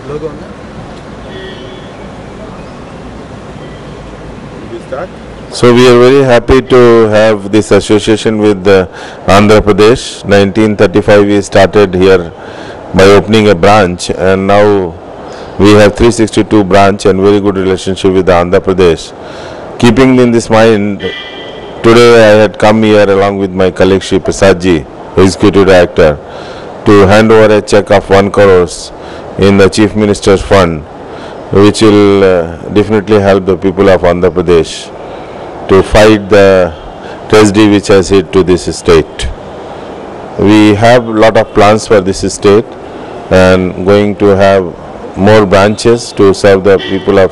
logo on that. So we are very happy to have this association with Andhra Pradesh. 1935 we started here by opening a branch, and now we have 362 branch and very good relationship with Andhra Pradesh. Keeping in this mind, today I had come here along with my colleague Shri Prasad ji, Executive Director, to hand over a check of 1 crore in the Chief Minister's Fund, which will definitely help the people of Andhra Pradesh to fight the tragedy which has hit to this state. We have a lot of plans for this state and going to have more branches to serve the people of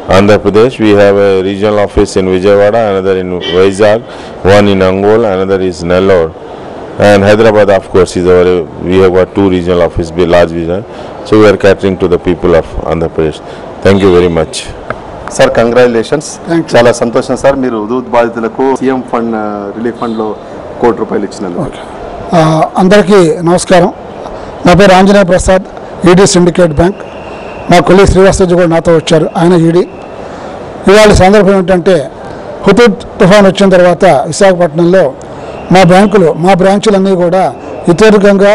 Andhra Pradesh. We have a regional office in Vijayawada, another in Vizag, one in Angol, another is Nellore, and Hyderabad of course is our, we have got 2 regional offices, large regional, so we are catering to the people of Andhra Pradesh. Thank you very much. Sir, congratulations. Chala santosham sir, మీరు ఉదూద్ బాధితులకు CM fund relief fund లో ₹1 కోటి ఇచ్చినందుకు. అందరికీ నమస్కారం. నా పేరు Anjaneya Prasad, ED syndicate bank. మా కొలీగ్ శ్రీవాస్తవ్ కూడా నాతో వచ్చారు, ఆయన ఈడీ. ఇవాళ సందర్భం ఏంటంటే హుదూద్ తుఫాన్ వచ్చిన తర్వాత విశాఖపట్నంలో మా బ్యాంకులు, మా బ్రాంచులన్నీ కూడా ఇతరుకంగా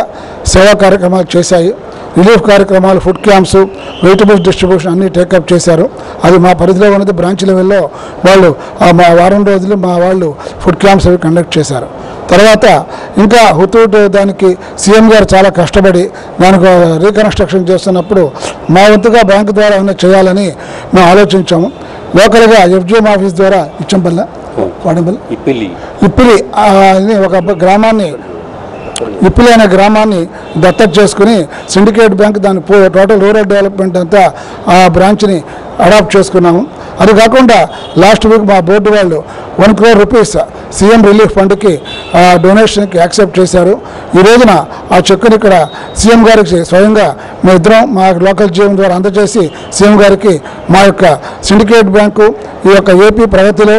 సేవా కార్యక్రమాలు చేశాయి. రిలీఫ్ కార్యక్రమాలు, ఫుడ్ క్యాంప్స్, వెజిటబుల్స్ డిస్ట్రిబ్యూషన్ అన్నీ టేకప్ చేశారు. అది మా పరిధిలో ఉన్నది. బ్రాంచ్ లెవెల్లో వాళ్ళు మా వారం రోజులు మా వాళ్ళు ఫుడ్ క్యాంప్స్ అవి కండక్ట్ చేశారు. తర్వాత ఇంకా హుదూద్ దానికి సీఎం గారు చాలా కష్టపడి దానికి రీకన్స్ట్రక్షన్ చేస్తున్నప్పుడు మా వంతుగా బ్యాంకు ద్వారా ఏమైనా చేయాలని మేము ఆలోచించాము. లోకల్గా ఎఫ్జిఎం ఆఫీస్ ద్వారా ఇచ్చంపల్లి ఇప్పిలి అని ఒక గ్రామాన్ని, ఇప్పిలి అనే గ్రామాన్ని దత్తత చేసుకుని సిండికేట్ బ్యాంక్ దాని టోటల్ రూరల్ డెవలప్మెంట్ అంతా ఆ బ్రాంచ్ని అడాప్ట్ చేసుకున్నాము. అది కాకుండా లాస్ట్ వీక్ మా బోర్డు వాళ్ళు ₹1 crore సీఎం రిలీఫ్ ఫండ్కి డొనేషన్కి యాక్సెప్ట్ చేశారు. ఈ రోజున ఆ చెక్కుని ఇక్కడ సీఎం గారికి స్వయంగా మేమిద్దరం మా లోకల్ జీఎం ద్వారా అందజేసి సీఎం గారికి మా యొక్క సిండికేట్ బ్యాంకు ఈ యొక్క ఏపీ ప్రగతిలో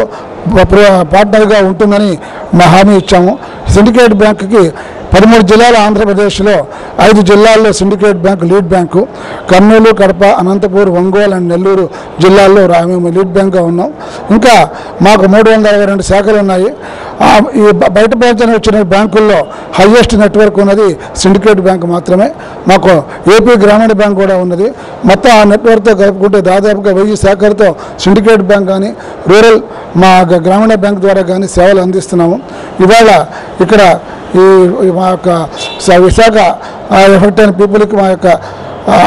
పార్ట్నర్గా ఉంటుందని మా హామీ ఇచ్చాము. సిండికేట్ బ్యాంకుకి 13 జిల్లాల ఆంధ్రప్రదేశ్లో 5 జిల్లాల్లో syndicate bank lead bank. Kurnool, Kadapa, Anantapur, Ongole and Nellore జిల్లాల్లో మేము లీడ్ బ్యాంక్గా ఉన్నాం. ఇంకా మాకు 362 శాఖలు ఉన్నాయి. ఈ బయట ప్రపంచానికి వచ్చిన బ్యాంకుల్లో హయ్యెస్ట్ నెట్వర్క్ ఉన్నది సిండికేట్ బ్యాంక్ మాత్రమే. మాకు ఏపీ గ్రామీణ బ్యాంక్ కూడా ఉన్నది. మొత్తం ఆ నెట్వర్క్తో కలుపుకుంటే దాదాపుగా 1000 శాఖలతో సిండికేట్ బ్యాంక్ కానీ రూరల్ మా గ్రామీణ బ్యాంక్ ద్వారా కానీ సేవలు అందిస్తున్నాము. ఇవాళ ఇక్కడ ఈ మా యొక్క విశాఖ ఎఫెక్ట్ అయిన పీపుల్కి మా యొక్క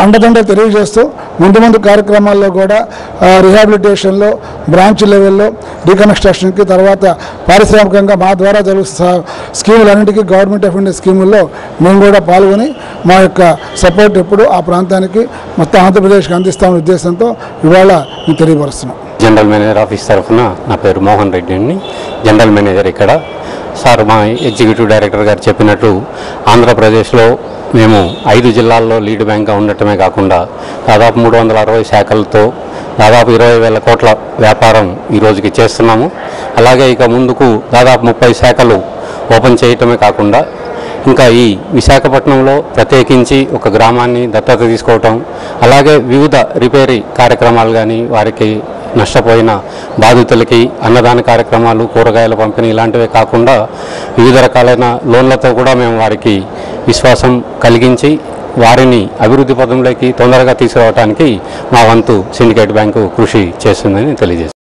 అండదండ తెలియజేస్తూ ముందు కార్యక్రమాల్లో కూడా రిహాబిలిటేషన్లో, బ్రాంచ్ లెవెల్లో, రీకన్స్ట్రక్షన్కి, తర్వాత పారిశ్రామికంగా మా ద్వారా జరుగుతున్న స్కీములన్నింటికీ గవర్నమెంట్ ఆఫ్ ఇండియా స్కీముల్లో మేము కూడా పాల్గొని మా యొక్క సపోర్ట్ ఎప్పుడు ఆ ప్రాంతానికి మొత్తం ఆంధ్రప్రదేశ్కి అందిస్తామనే ఉద్దేశంతో ఇవాళ మేము తెలియపరుస్తున్నాం. జనరల్ మేనేజర్ ఆఫీస్ తరఫున నా పేరు మోహన్ రెడ్డి అండి, జనరల్ మేనేజర్ ఇక్కడ. సార్, మా ఎగ్జిక్యూటివ్ డైరెక్టర్ గారు చెప్పినట్టు ఆంధ్రప్రదేశ్లో మేము 5 జిల్లాల్లో లీడ్ బ్యాంక్గా ఉండటమే కాకుండా దాదాపు 360 శాఖలతో దాదాపు 20,000 కోట్ల వ్యాపారం ఈ రోజుకి చేస్తున్నాము. అలాగే ఇక ముందుకు దాదాపు 30 శాఖలు ఓపెన్ చేయటమే కాకుండా ఇంకా ఈ విశాఖపట్నంలో ప్రత్యేకించి ఒక గ్రామాన్ని దత్తత తీసుకోవటం, అలాగే వివిధ రిపేరీ కార్యక్రమాలు కానీ, వారికి నష్టపోయిన బాధితులకి అన్నదాన కార్యక్రమాలు, కూరగాయల పంపిణీ ఇలాంటివే కాకుండా వివిధ రకాలైన లోన్లతో కూడా మేము వారికి విశ్వాసం కలిగించి వారిని అభివృద్ధి పదంలోకి తొందరగా తీసుకురావడానికి మా వంతు సిండికేట్ బ్యాంకు కృషి చేస్తుందని తెలియజేస్తుంది.